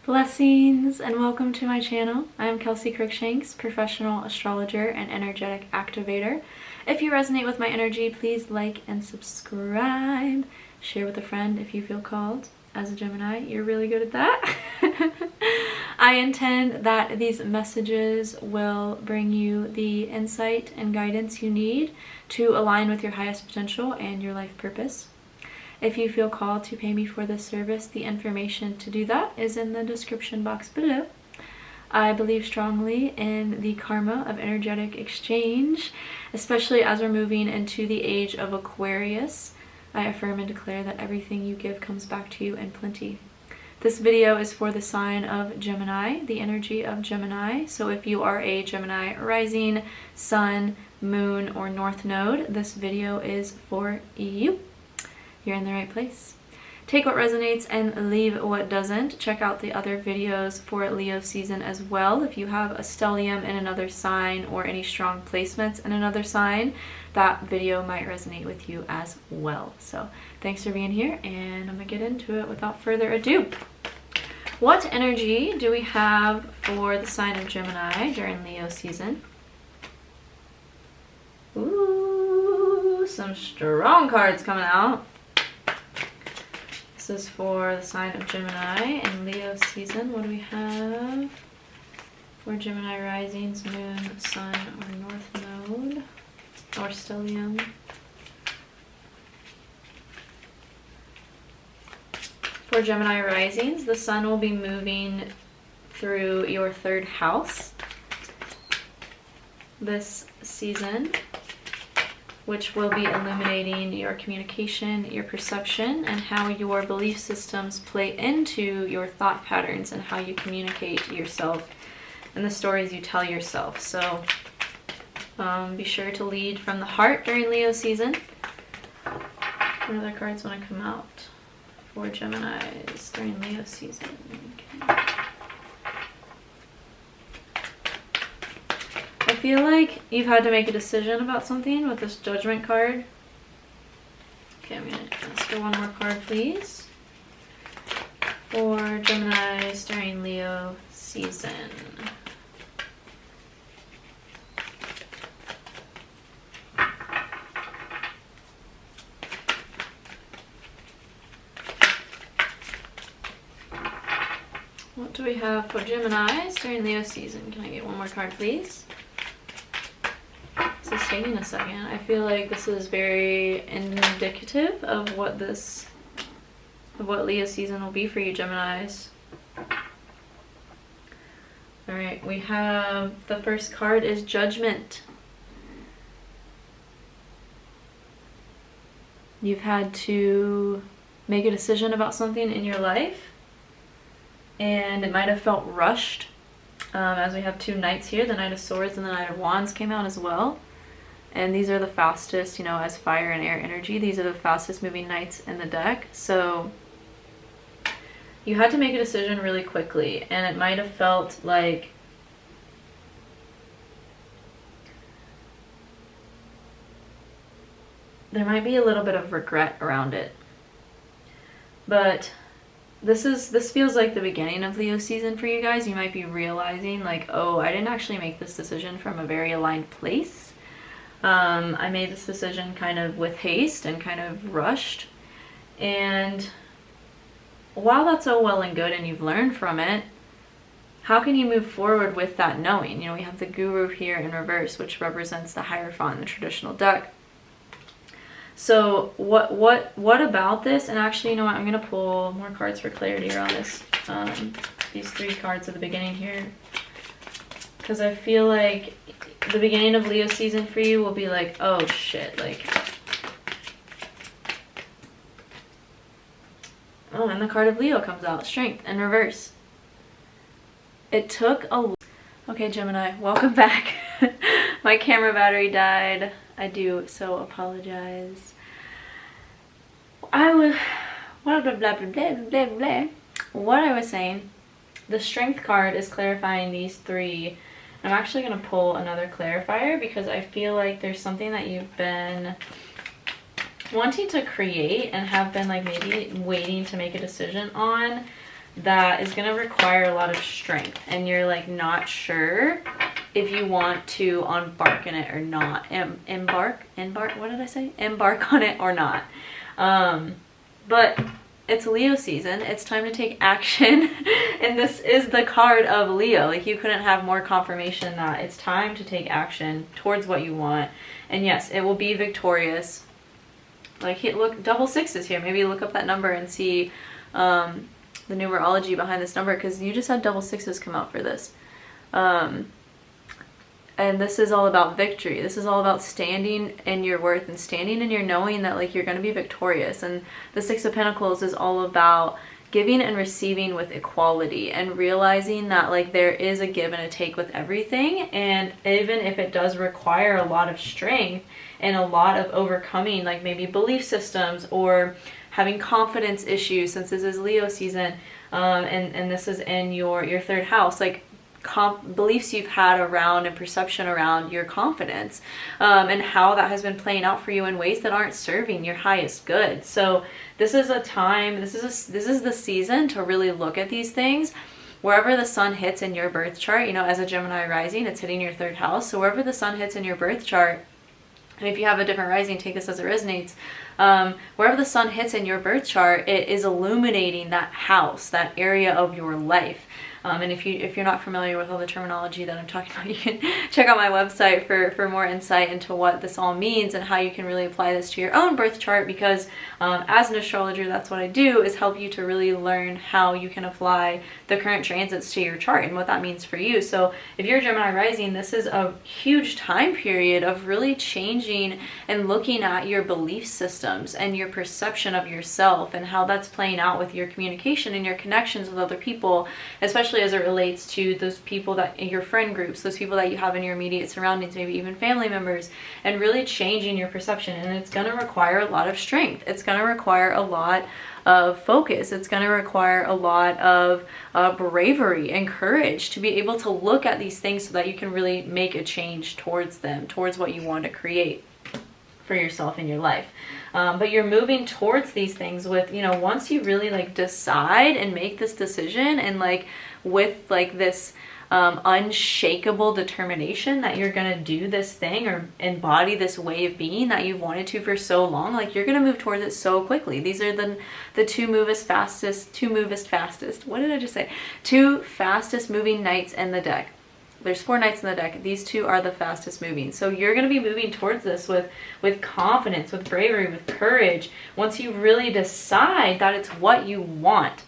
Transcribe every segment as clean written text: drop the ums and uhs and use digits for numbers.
Blessings and welcome to my channel. I am Kelsey Crookshanks, professional astrologer and energetic activator. If you resonate with my energy, please like and subscribe. Share with a friend if you feel called. As a Gemini, you're really good at that. I intend that these messages will bring you the insight and guidance you need to align with your highest potential and your life purpose. If you feel called to pay me for this service, the information to do that is in the description box below. I believe strongly in the karma of energetic exchange, especially as we're moving into the age of Aquarius. I affirm and declare that everything you give comes back to you in plenty. This video is for the sign of Gemini, the energy of Gemini. So if you are a Gemini rising, sun, moon, or north node, this video is for you. You're in the right place. Take what resonates and leave what doesn't. Check out the other videos for Leo season as well. If you have a stellium in another sign or any strong placements in another sign, that video might resonate with you as well. So thanks for being here, and I'm gonna get into it without further ado. What energy do we have for the sign of Gemini during Leo season? Ooh, some strong cards coming out. This is for the sign of Gemini in Leo season. What do we have for Gemini risings, moon, sun, or north node, or stellium? For Gemini risings, the sun will be moving through your third house this season, which will be illuminating your communication, your perception, and how your belief systems play into your thought patterns and how you communicate yourself and the stories you tell yourself. So be sure to lead from the heart during Leo season. What other cards want to come out for Geminis during Leo season? Okay. I feel like you've had to make a decision about something with this Judgment card. Okay, I'm going to ask for one more card, please. For Geminis during Leo season. What do we have for Geminis during Leo season? Can I get one more card, please? This is taking a second. I feel like this is very indicative of what Leo season will be for you, Geminis. Alright, we have the first card is Judgment. You've had to make a decision about something in your life, and it might have felt rushed. As we have two knights here, the Knight of Swords and the Knight of Wands came out as well. And these are the fastest, as fire and air energy, these are the fastest moving knights in the deck. So you had to make a decision really quickly, and it might have felt like there might be a little bit of regret around it. But this feels like the beginning of Leo season for you guys. You might be realizing like, oh, I didn't actually make this decision from a very aligned place. I made this decision kind of with haste and kind of rushed. And while that's all well and good and you've learned from it, how can you move forward with that knowing? We have the Guru here in reverse, which represents the Hierophant in the traditional deck. So what about this? And actually, you know what? I'm going to pull more cards for clarity around this. These three cards at the beginning here. Because I feel like the beginning of Leo season for you will be like, oh shit, like. Oh, and the card of Leo comes out, Strength in reverse. It took a... Okay, Gemini, welcome back. My camera battery died. I do so apologize. What I was saying, the Strength card is clarifying these three. I'm actually going to pull another clarifier because I feel like there's something that you've been wanting to create and have been like maybe waiting to make a decision on that is going to require a lot of strength, and you're like not sure if you want to embark in it or not. Embark, what did I say? Embark on it or not. But it's Leo season. It's time to take action. And this is the card of Leo. Like, you couldn't have more confirmation that it's time to take action towards what you want. And yes, it will be victorious. Like, look, double sixes here. Maybe look up that number and see the numerology behind this number, because you just had double sixes come out for this. And this is all about victory. This is all about standing in your worth and standing in your knowing that like you're going to be victorious. And the Six of Pentacles is all about giving and receiving with equality, and realizing that like there is a give and a take with everything. And even if it does require a lot of strength and a lot of overcoming, like maybe belief systems or having confidence issues, since this is Leo season, and this is in your third house, like beliefs you've had around and perception around your confidence, and how that has been playing out for you in ways that aren't serving your highest good. So this is a time, this is the season to really look at these things. Wherever the sun hits in your birth chart, you know, as a Gemini rising, it's hitting your third house. So wherever the sun hits in your birth chart, and if you have a different rising, take this as it resonates. Wherever the sun hits in your birth chart, it is illuminating that house, that area of your life. And if you're not familiar with all the terminology that I'm talking about, you can check out my website for more insight into what this all means and how you can really apply this to your own birth chart, because as an astrologer, that's what I do, is help you to really learn how you can apply the current transits to your chart and what that means for you. So if you're Gemini rising, this is a huge time period of really changing and looking at your belief systems and your perception of yourself and how that's playing out with your communication and your connections with other people, especially as it relates to those people that in your friend groups, those people that you have in your immediate surroundings, maybe even family members, and really changing your perception. And it's going to require a lot of strength. It's going to require a lot of focus. It's going to require a lot of bravery and courage to be able to look at these things so that you can really make a change towards them, towards what you want to create for yourself in your life. But you're moving towards these things with, you know, once you really like decide and make this decision, and like with like this unshakable determination that you're gonna do this thing or embody this way of being that you've wanted to for so long, like you're gonna move towards it so quickly. These are the two fastest moving knights in the deck. There's 4 knights in the deck. These 2 are the fastest moving. So you're going to be moving towards this with confidence, with bravery, with courage. Once you really decide that it's what you want,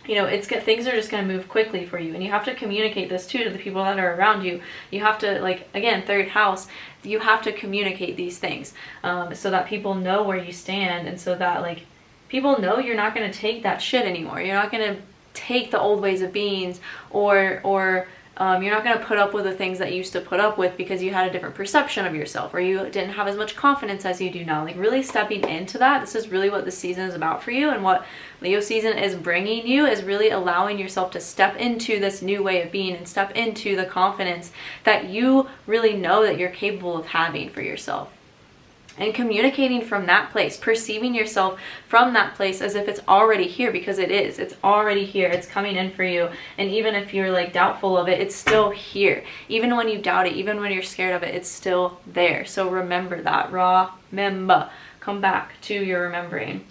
you know, things are just going to move quickly for you. And you have to communicate this too to the people that are around you. You have to, like, again, third house, you have to communicate these things so that people know where you stand, and so that like people know you're not going to take that shit anymore. You're not going to take the old ways of being, or you're not going to put up with the things that you used to put up with because you had a different perception of yourself, or you didn't have as much confidence as you do now. Like really stepping into that. This is really what this season is about for you, and what Leo season is bringing you is really allowing yourself to step into this new way of being and step into the confidence that you really know that you're capable of having for yourself. And communicating from that place, perceiving yourself from that place as if it's already here, because it is. It's already here. It's coming in for you. And even if you're like doubtful of it, it's still here. Even when you doubt it, even when you're scared of it, it's still there. So remember that. Remember. Come back to your remembering.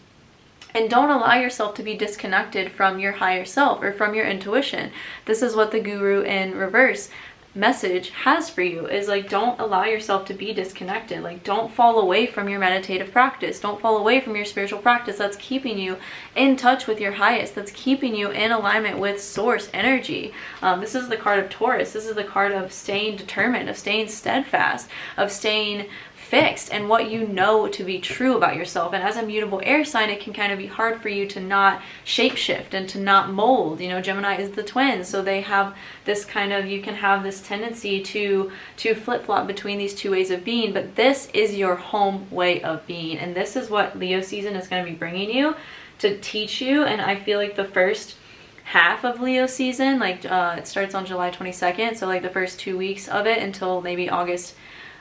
And don't allow yourself to be disconnected from your higher self or from your intuition. This is what the Guru in reverse message has for you, is like, don't allow yourself to be disconnected. Like, don't fall away from your meditative practice. Don't fall away from your spiritual practice. That's keeping you in touch with your highest. That's keeping you in alignment with source energy. This is the card of Taurus. This is the card of staying determined, of staying steadfast, of staying fixed and what you know to be true about yourself. And as a mutable air sign, it can kind of be hard for you to not shapeshift and to not mold. You know, Gemini is the twins, so they have this kind of, you can have this tendency to flip-flop between these two ways of being, but this is your home way of being, and this is what Leo season is going to be bringing you to teach you. And I feel like the first half of Leo season, like it starts on July 22nd, so like the first 2 weeks of it until maybe August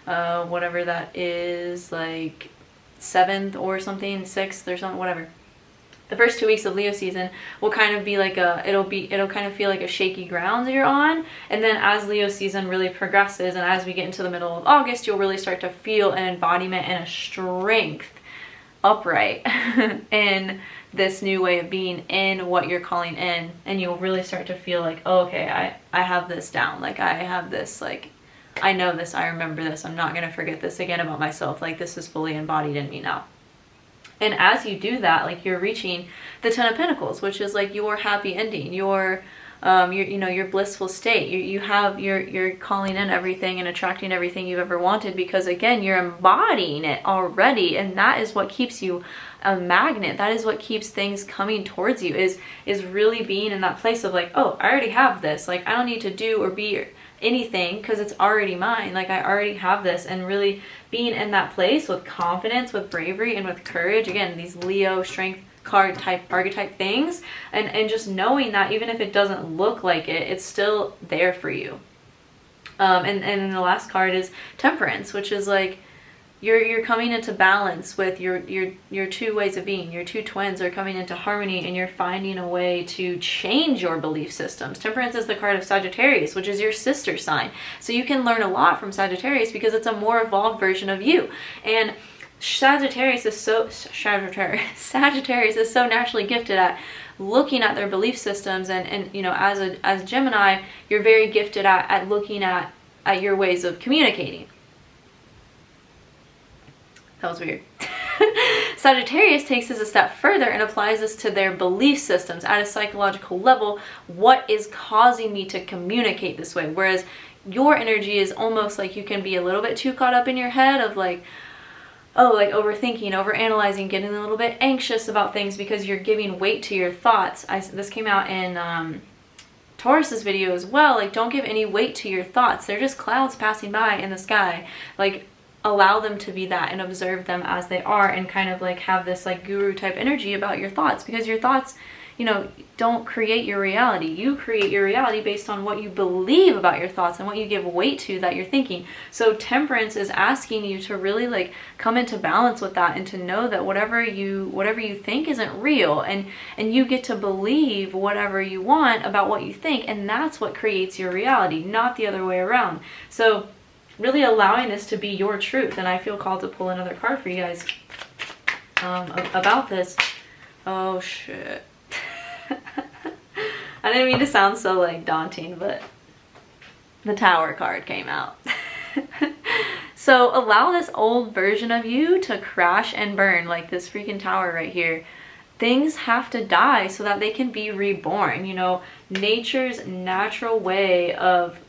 whatever that is, like 7th or something, 6th or something, whatever. the first 2 weeks of Leo season will kind of be like it'll kind of feel like a shaky ground that you're on. And then as Leo season really progresses, and as we get into the middle of August, you'll really start to feel an embodiment and a strength upright in this new way of being, in what you're calling in. And you'll really start to feel like, oh, okay, I have this down. Like, I have this, like, I know this, I remember this, I'm not going to forget this again about myself. Like, this is fully embodied in me now. And as you do that, like, you're reaching the Ten of Pentacles, which is like your happy ending, your blissful state. You're calling in everything and attracting everything you've ever wanted, because again, you're embodying it already. And that is what keeps you a magnet. That is what keeps things coming towards you, is really being in that place of like, oh, I already have this. Like, I don't need to do or be anything because it's already mine. Like, I already have this. And really being in that place with confidence, with bravery, and with courage. Again, these Leo strength card type archetype things, and just knowing that even if it doesn't look like it, it's still there for you. And then the last card is Temperance, which is like you're coming into balance with your two ways of being. Your two twins are coming into harmony, and you're finding a way to change your belief systems. Temperance is the card of Sagittarius, which is your sister sign. So you can learn a lot from Sagittarius because it's a more evolved version of you. And Sagittarius is so naturally gifted at looking at their belief systems, and you know, as Gemini, you're very gifted at looking at your ways of communicating. That was weird. Sagittarius takes this a step further and applies this to their belief systems at a psychological level. What is causing me to communicate this way? Whereas your energy is almost like you can be a little bit too caught up in your head of like, oh, like overthinking, overanalyzing, getting a little bit anxious about things because you're giving weight to your thoughts. This came out in Taurus's video as well. Like, don't give any weight to your thoughts. They're just clouds passing by in the sky. Like, allow them to be that and observe them as they are, and kind of like have this like guru type energy about your thoughts, because your thoughts, you know, don't create your reality. You create your reality based on what you believe about your thoughts and what you give weight to that you're thinking. So Temperance is asking you to really like come into balance with that, and to know that whatever you think isn't real, and you get to believe whatever you want about what you think, and that's what creates your reality, not the other way around. So really allowing this to be your truth. And I feel called to pull another card for you guys about this. Oh shit. I didn't mean to sound so like daunting, but the Tower card came out. So allow this old version of you to crash and burn, like this freaking tower right here. Things have to die so that they can be reborn. You know, nature's natural way of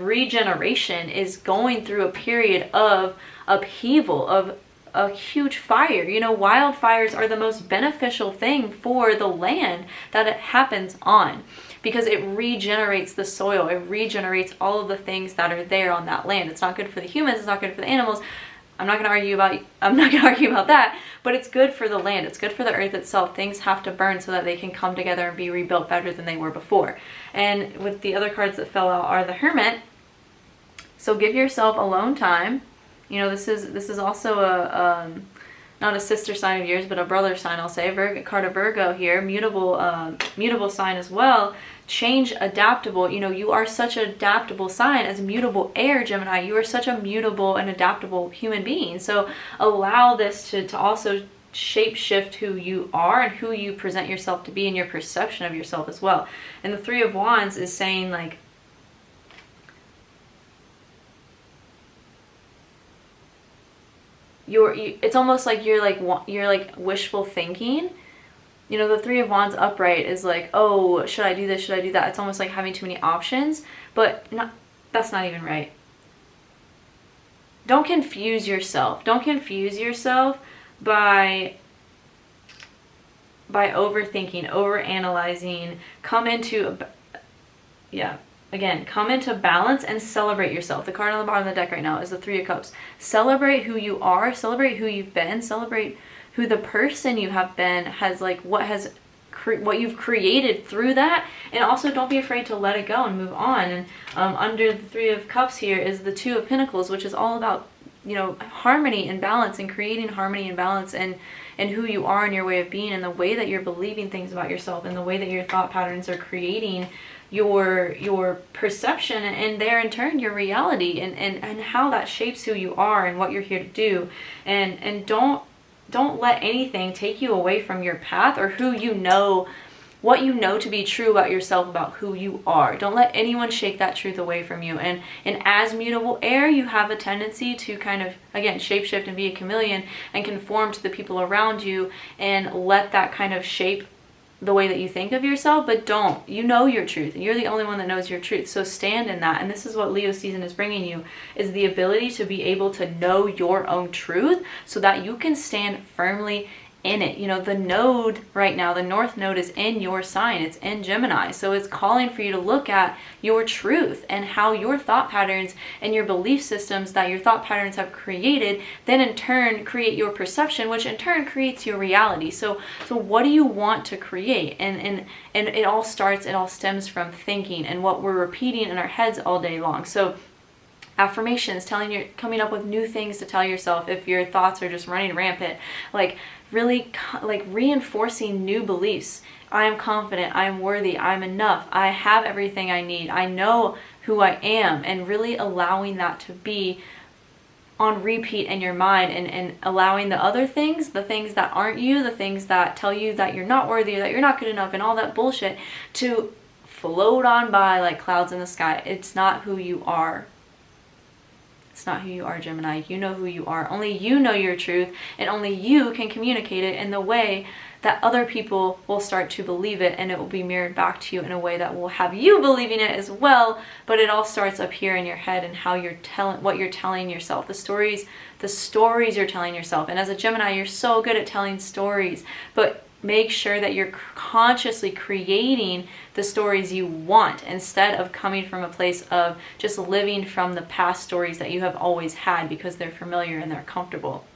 regeneration is going through a period of upheaval, of a huge fire. You know, wildfires are the most beneficial thing for the land that it happens on, because it regenerates the soil, it regenerates all of the things that are there on that land. It's not good for the humans, it's not good for the animals. I'm not going to argue about that, but it's good for the land. It's good for the earth itself. Things have to burn so that they can come together and be rebuilt better than they were before. And with the other cards that fell out are the Hermit. So give yourself alone time. You know, this is also a not a sister sign of yours, but a brother sign, I'll say. Card of Virgo here, mutable sign as well. Change, adaptable. You know, you are such an adaptable sign as mutable air, Gemini. You are such a mutable and adaptable human being. So allow this to also shape shift who you are and who you present yourself to be, and your perception of yourself as well. And the Three of Wands is saying like, it's almost like you're like wishful thinking. You know, the Three of Wands upright is like, oh, should I do this? Should I do that? It's almost like having too many options, but that's not even right. Don't confuse yourself. Don't confuse yourself by overthinking, overanalyzing. Come into balance and celebrate yourself. The card on the bottom of the deck right now is the Three of Cups. Celebrate who you are, celebrate who you've been, celebrate who the person you have been has, like what you've created through that, and also don't be afraid to let it go and move on. And under the Three of Cups here is the Two of Pentacles, which is all about you know, harmony and balance, and creating harmony and balance and who you are and your way of being, and the way that you're believing things about yourself, and the way that your thought patterns are creating your perception, and there in turn your reality, and how that shapes who you are and what you're here to do. And don't let anything take you away from your path, or who you know, what you know to be true about yourself, about who you are. Don't let anyone shake that truth away from you. And as mutable air, you have a tendency to kind of, again, shapeshift and be a chameleon and conform to the people around you, and let that kind of shape the way that you think of yourself. But don't. You know your truth, and you're the only one that knows your truth. So stand in that. And this is what Leo season is bringing you, is the ability to be able to know your own truth, so that you can stand firmly in it. You know, the node right now, the north node, is in your sign. It's in Gemini. So it's calling for you to look at your truth, and how your thought patterns and your belief systems that your thought patterns have created then in turn create your perception, which in turn creates your reality. So what do you want to create? And it all stems from thinking and what we're repeating in our heads all day long. So affirmations, coming up with new things to tell yourself if your thoughts are just running rampant, like really like reinforcing new beliefs. I am confident, I am worthy, I'm enough, I have everything I need, I know who I am, and really allowing that to be on repeat in your mind, and allowing the other things, the things that aren't you, the things that tell you that you're not worthy, or that you're not good enough, and all that bullshit, to float on by like clouds in the sky. It's not who you are. It's not who you are, Gemini. You know who you are. Only you know your truth, and only you can communicate it in the way that other people will start to believe it, and it will be mirrored back to you in a way that will have you believing it as well. But it all starts up here in your head, and how you're what you're telling yourself, the stories you're telling yourself. And as a Gemini, you're so good at telling stories, but make sure that you're consciously creating the stories you want, instead of coming from a place of just living from the past stories that you have always had, because they're familiar and they're comfortable.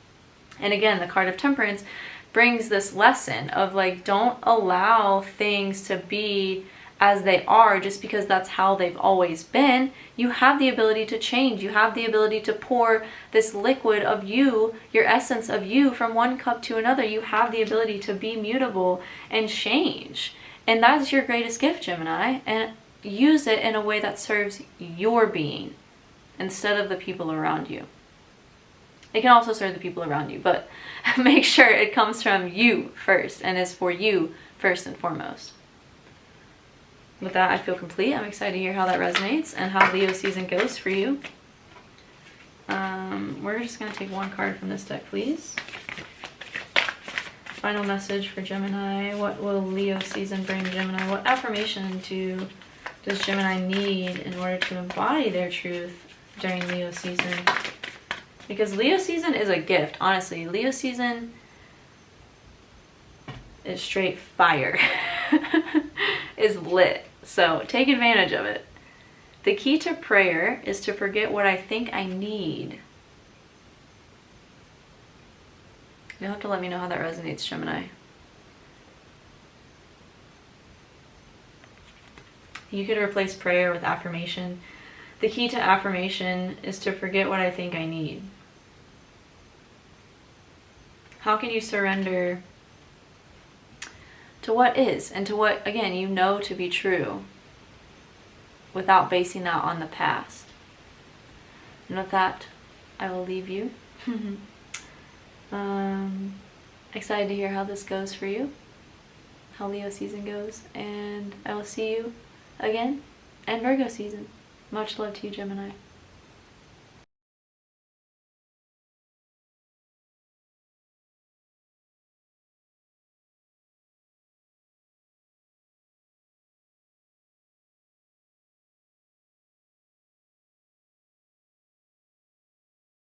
And again, the card of Temperance brings this lesson of like, don't allow things to be as they are just because that's how they've always been. You have the ability to change. You have the ability to pour this liquid of you, your essence of you, from one cup to another. You have the ability to be mutable and change. And that's your greatest gift, Gemini. And use it in a way that serves your being instead of the people around you. It can also serve the people around you, but make sure it comes from you first and is for you first and foremost. With that, I feel complete. I'm excited to hear how that resonates and how Leo season goes for you. We're just going to take one card from this deck, please. Final message for Gemini. What will Leo season bring Gemini? What affirmation does Gemini need in order to embody their truth during Leo season? Because Leo season is a gift, honestly. Leo season is straight fire. Is lit. So take advantage of it. The key to prayer is to forget what I think I need. You'll have to let me know how that resonates, Gemini. You could replace prayer with affirmation. The key to affirmation is to forget what I think I need. How can you surrender to what is, and to what, again, you know to be true, without basing that on the past? And with that, I will leave you. Excited to hear how this goes for you, how Leo season goes, and I will see you again in Virgo season. Much love to you, Gemini.